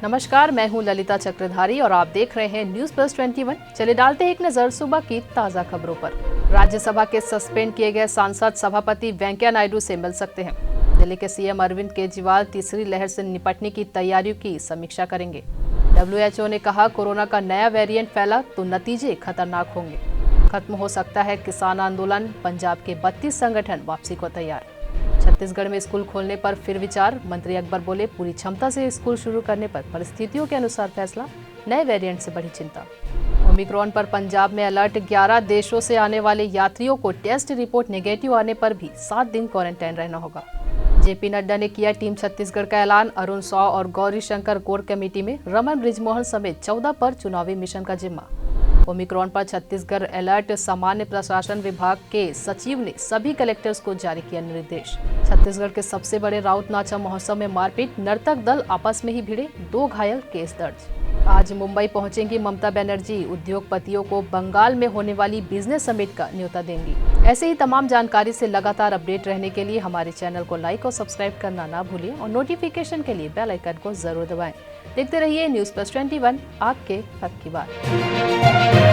नमस्कार, मैं हूं ललिता चक्रधारी और आप देख रहे हैं न्यूज प्लस 21। चलिए डालते हैं एक नजर सुबह की ताजा खबरों पर। राज्यसभा के सस्पेंड किए गए सांसद सभापति वेंकैया नायडू से मिल सकते हैं। दिल्ली के सीएम अरविंद केजरीवाल तीसरी लहर से निपटने की तैयारियों की समीक्षा करेंगे। WHO ने कहा, कोरोना का नया वेरिएंट फैला तो नतीजे खतरनाक होंगे। खत्म हो सकता है किसान आंदोलन, पंजाब के 32 संगठन वापसी को तैयार। छत्तीसगढ़ में स्कूल खोलने पर फिर विचार, मंत्री अकबर बोले, पूरी क्षमता से स्कूल शुरू करने पर परिस्थितियों के अनुसार फैसला। नए वेरिएंट से बढ़ी चिंता। ओमिक्रॉन पर पंजाब में अलर्ट, 11 देशों से आने वाले यात्रियों को टेस्ट रिपोर्ट नेगेटिव आने पर भी 7 दिन क्वारंटाइन रहना होगा। जेपी नड्डा ने किया टीम छत्तीसगढ़ का ऐलान, अरुण सौ और गौरी शंकर कोर कमेटी में, रमन बृजमोहन समेत 14 पर चुनावी मिशन का जिम्मा। ओमिक्रॉन पर छत्तीसगढ़ अलर्ट, सामान्य प्रशासन विभाग के सचिव ने सभी कलेक्टर्स को जारी किया निर्देश। छत्तीसगढ़ के सबसे बड़े राउत नाचा महोत्सव में मारपीट, नर्तक दल आपस में ही भिड़े, 2 घायल, केस दर्ज। आज मुंबई पहुंचेंगी ममता बनर्जी, उद्योगपतियों को बंगाल में होने वाली बिजनेस समिट का न्योता देंगी। ऐसे ही तमाम जानकारी से लगातार अपडेट रहने के लिए हमारे चैनल को लाइक और सब्सक्राइब करना ना भूलिए और नोटिफिकेशन के लिए बेल आइकन को जरूर दबाएं। देखते रहिए न्यूज प्लस 21, आपके हक की बात।